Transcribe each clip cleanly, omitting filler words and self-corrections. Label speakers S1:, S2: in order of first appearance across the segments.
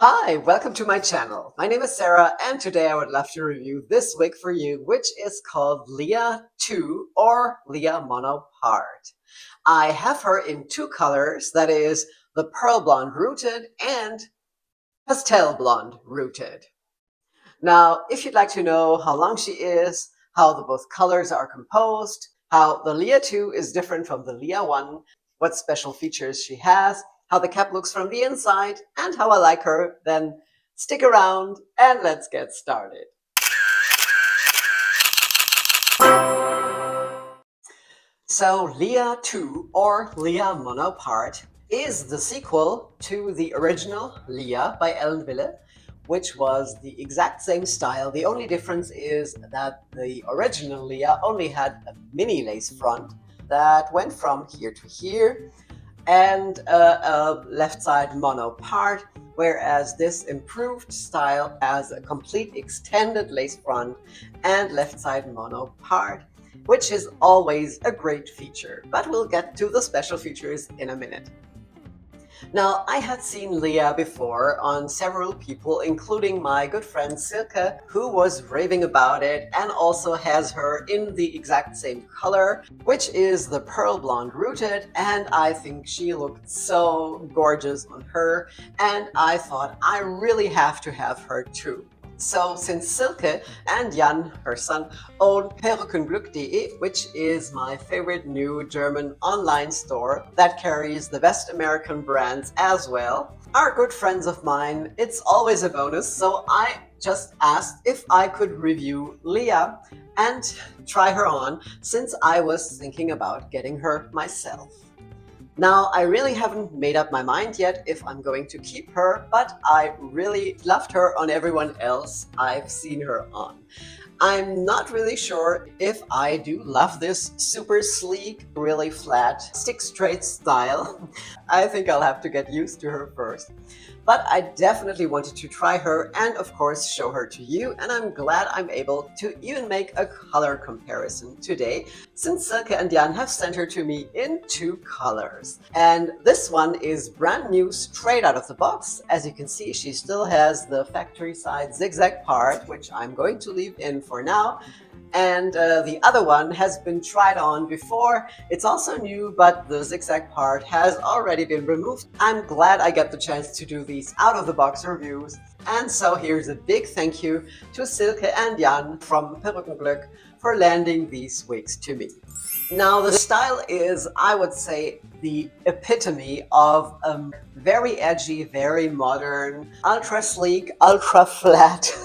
S1: Hi, welcome to my channel. My name is Sarah and today I would love to review this wig for you, which is called Lia II or Lia Monopart. I have her in two colors, that is the pearl blonde rooted and pastel blonde rooted. Now, if you'd like to know how long she is, how the both colors are composed, how the Lia II is different from the Lia I, what special features she has, how the cap looks from the inside, and how I like her, then stick around and let's get started. So Lia II or Lia Monopart is the sequel to the original Lia by Wille, which was the exact same style. The only difference is that the original Lia only had a mini lace front that went from here to here, and a left side mono part, whereas this improved style has a complete extended lace front and left side mono part, which is always a great feature, but we'll get to the special features in a minute. Now, I had seen Lia before on several people, including my good friend Silke, who was raving about it and also has her in the exact same color, which is the pearl blonde rooted, and I think she looked so gorgeous on her, and I thought I really have to have her too. So since Silke and Jan, her son, own Perückenglück.de, which is my favorite new German online store that carries the best American brands as well, are good friends of mine, it's always a bonus, so I just asked if I could review Lia and try her on, since I was thinking about getting her myself. Now, I really haven't made up my mind yet if I'm going to keep her, but I really loved her on everyone else I've seen her on. I'm not really sure if I do love this super sleek, really flat, stick straight style. I think I'll have to get used to her first. But I definitely wanted to try her and of course show her to you, and I'm glad I'm able to even make a color comparison today, since Silke and Jan have sent her to me in two colors. And this one is brand new, straight out of the box. As you can see, she still has the factory side zigzag part, which I'm going to leave in for now. And the other one has been tried on before. It's also new, but the zigzag part has already been removed. I'm glad I get the chance to do these out-of-the-box reviews. And so here's a big thank you to Silke and Jan from Perückenglück for landing these wigs to me. Now, the style is, I would say, the epitome of a very edgy, very modern, ultra sleek, ultra flat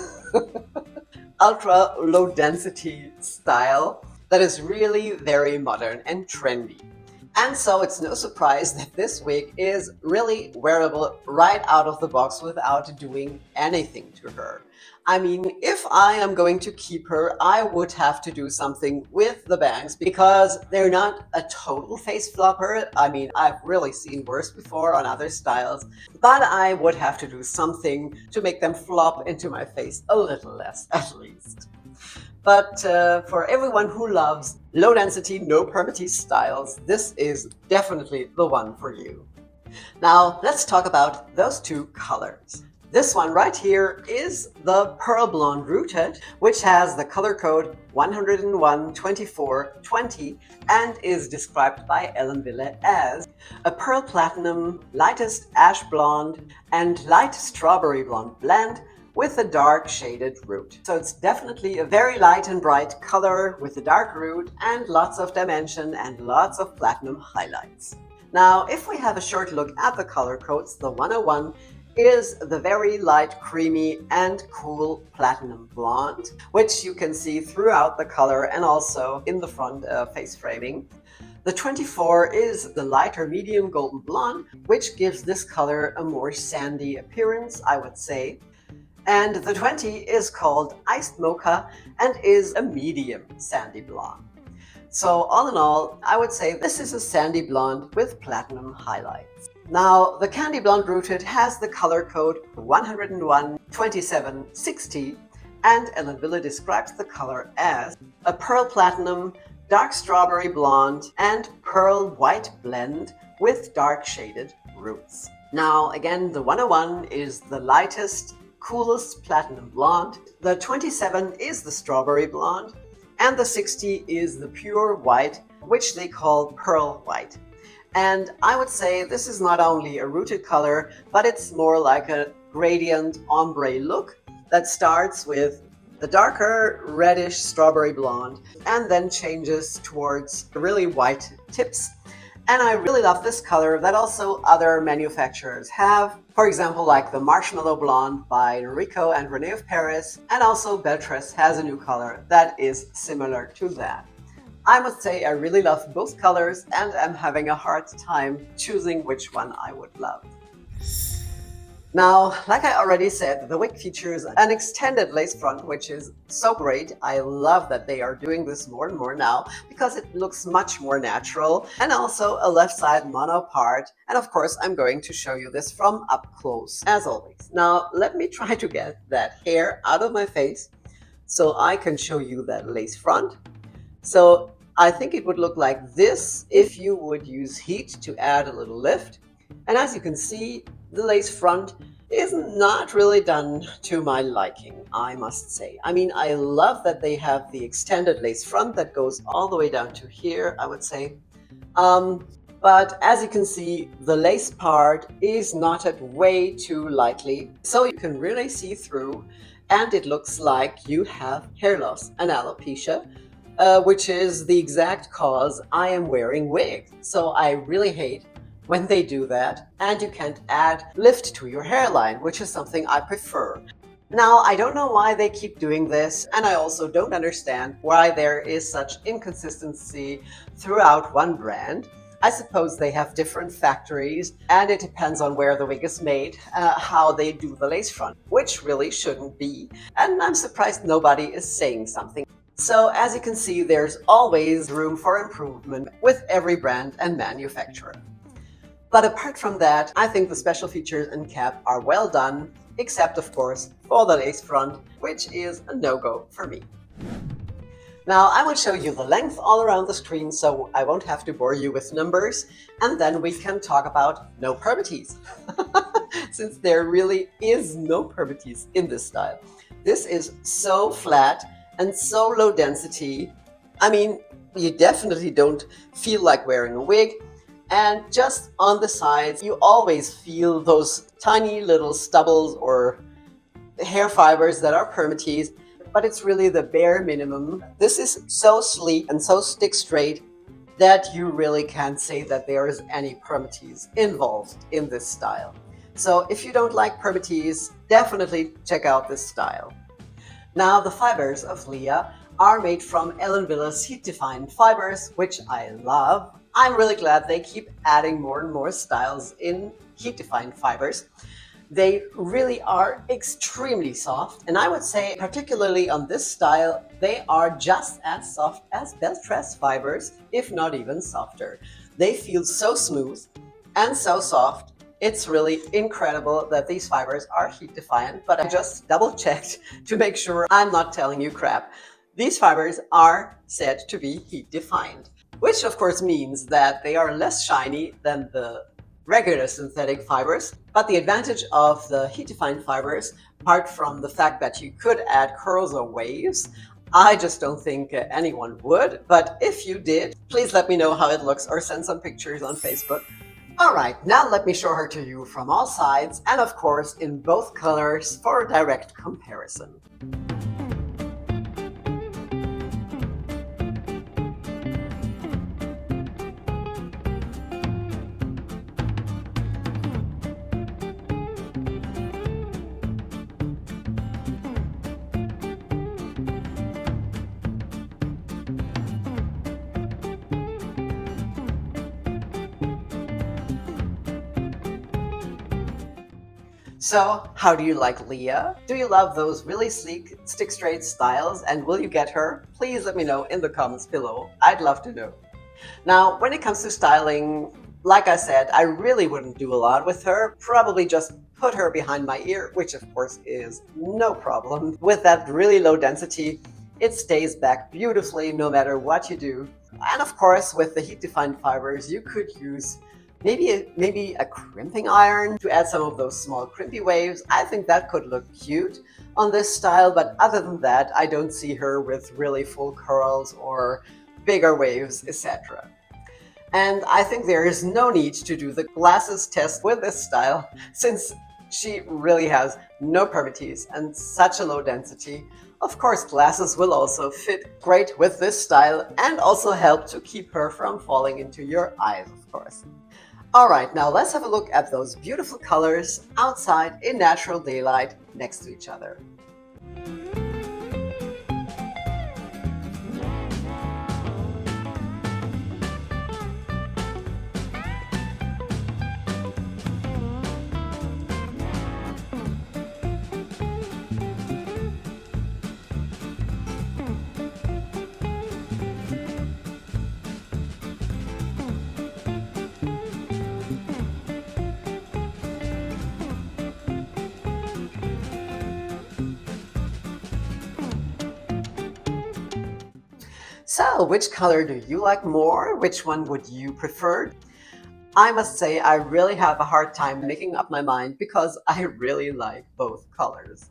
S1: ultra low density style that is really very modern and trendy. And so it's no surprise that this wig is really wearable right out of the box without doing anything to her. I mean, if I am going to keep her, I would have to do something with the bangs because they're not a total face flopper. I mean, I've really seen worse before on other styles, but I would have to do something to make them flop into my face a little less, at least. But for everyone who loves low density, no permatease styles, this is definitely the one for you. Now, let's talk about those two colors. This one right here is the pearl blonde rooted, which has the color code 101-24-20 and is described by Wille as a pearl platinum, lightest ash blonde, and light strawberry blonde blend with a dark shaded root. So it's definitely a very light and bright color with a dark root and lots of dimension and lots of platinum highlights. Now, if we have a short look at the color codes, the 101 is the very light, creamy, and cool platinum blonde, which you can see throughout the color and also in the front face framing. The 24 is the lighter medium golden blonde, which gives this color a more sandy appearance, I would say. And the 20 is called iced mocha and is a medium sandy blonde. So all in all, I would say this is a sandy blonde with platinum highlights. Now, the candy blonde rooted has the color code 101-27-60, and Wille describes the color as a pearl platinum, dark strawberry blonde, and pearl white blend with dark shaded roots. Now, again, the 101 is the lightest, coolest platinum blonde. The 27 is the strawberry blonde. And the 60 is the pure white, which they call pearl white. And I would say this is not only a rooted color, but it's more like a gradient ombre look that starts with the darker reddish strawberry blonde and then changes towards really white tips. And I really love this color that also other manufacturers have. For example, like the Marshmallow Blonde by Rico and Rene of Paris. And also Beltress has a new color that is similar to that. I must say I really love both colors and I'm having a hard time choosing which one I would love. Now, like I already said, the wig features an extended lace front, which is so great. I love that they are doing this more and more now because it looks much more natural, and also a left side mono part. And of course, I'm going to show you this from up close, as always. Now, let me try to get that hair out of my face so I can show you that lace front. So I think it would look like this if you would use heat to add a little lift. And as you can see, the lace front is not really done to my liking, I must say. I mean, I love that they have the extended lace front that goes all the way down to here, I would say. But as you can see, the lace part is knotted way too lightly, so you can really see through, and it looks like you have hair loss and alopecia, which is the exact cause I am wearing wigs. So I really hate when they do that, and you can't add lift to your hairline, which is something I prefer. Now, I don't know why they keep doing this, and I also don't understand why there is such inconsistency throughout one brand. I suppose they have different factories, and it depends on where the wig is made, how they do the lace front, which really shouldn't be, and I'm surprised nobody is saying something. So as you can see, there's always room for improvement with every brand and manufacturer. But apart from that, I think the special features and cap are well done, except of course for the lace front, which is a no-go for me. Now I will show you the length all around the screen, so I won't have to bore you with numbers, and then we can talk about no permatease, since there really is no permatease in this style. This is so flat and so low density. I mean, you definitely don't feel like wearing a wig. And just on the sides, you always feel those tiny little stubbles or hair fibers that are permatease, but it's really the bare minimum. This is so sleek and so stick straight that you really can't say that there is any permatease involved in this style. So if you don't like permatease, definitely check out this style. Now, the fibers of Lia are made from Wille's heat-defined fibers, which I love. I'm really glad they keep adding more and more styles in heat-defined fibers. They really are extremely soft, and I would say particularly on this style, they are just as soft as Beltress fibers, if not even softer. They feel so smooth and so soft. It's really incredible that these fibers are heat-defiant, but I just double-checked to make sure I'm not telling you crap. These fibers are said to be heat-defined, which of course means that they are less shiny than the regular synthetic fibers. But the advantage of the heat-defined fibers, apart from the fact that you could add curls or waves, I just don't think anyone would. But if you did, please let me know how it looks or send some pictures on Facebook. All right, now let me show her to you from all sides and of course in both colors for a direct comparison. So, how do you like Lia? Do you love those really sleek, stick-straight styles, and will you get her? Please let me know in the comments below. I'd love to know. Now, when it comes to styling, like I said, I really wouldn't do a lot with her. Probably just put her behind my ear, which of course is no problem. With that really low density, it stays back beautifully no matter what you do. And of course, with the heat-defined fibers, you could use maybe a crimping iron to add some of those small crimpy waves. I think that could look cute on this style, but other than that, I don't see her with really full curls or bigger waves, etc. And I think there is no need to do the glasses test with this style, since she really has no permatease and such a low density. Of course, glasses will also fit great with this style and also help to keep her from falling into your eyes, of course. Alright, now let's have a look at those beautiful colors outside in natural daylight next to each other. So, which color do you like more? Which one would you prefer? I must say I really have a hard time making up my mind because I really like both colors.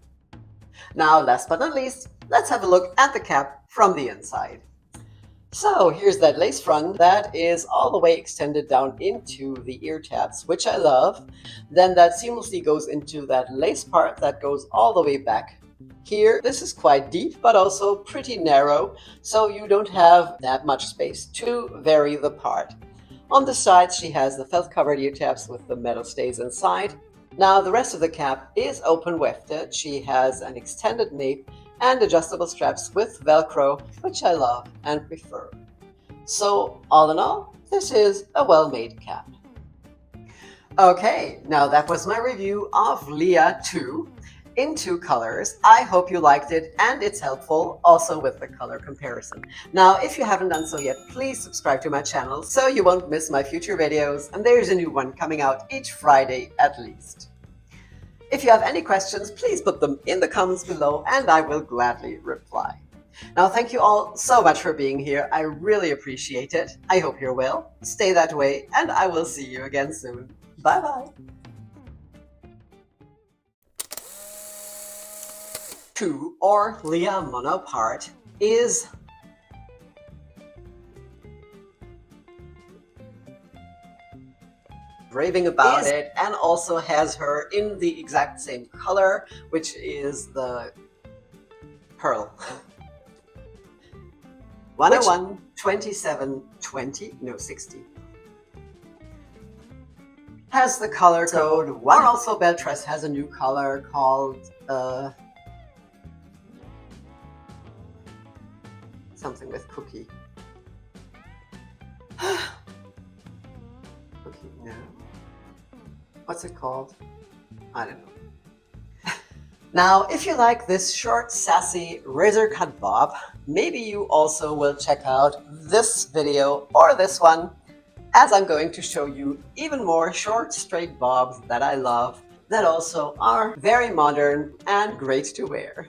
S1: Now, last but not least, let's have a look at the cap from the inside. So here's that lace front that is all the way extended down into the ear tabs, which I love. Then that seamlessly goes into that lace part that goes all the way back. Here, this is quite deep, but also pretty narrow, so you don't have that much space to vary the part. On the sides, she has the felt-covered ear tabs with the metal stays inside. Now, the rest of the cap is open wefted. She has an extended nape and adjustable straps with Velcro, which I love and prefer. So, all in all, this is a well-made cap. Okay, now that was my review of Lia II. In 2 colors. I hope you liked it and it's helpful also with the color comparison. Now, if you haven't done so yet, please subscribe to my channel so you won't miss my future videos, and there's a new one coming out each Friday at least. If you have any questions, please put them in the comments below and I will gladly reply. Now, thank you all so much for being here. I really appreciate it. I hope you're well. Stay that way and I will see you again soon. Bye bye. II, or Lia monopart, is raving about it and also has her in the exact same color, which is the pearl. 101, 27, 20, no 60. Has the color code 1. Also, Beltress has a new color called something with cookie. Cookie, no. What's it called? I don't know. Now, if you like this short, sassy razor cut bob, maybe you also will check out this video or this one, as I'm going to show you even more short, straight bobs that I love, that also are very modern and great to wear.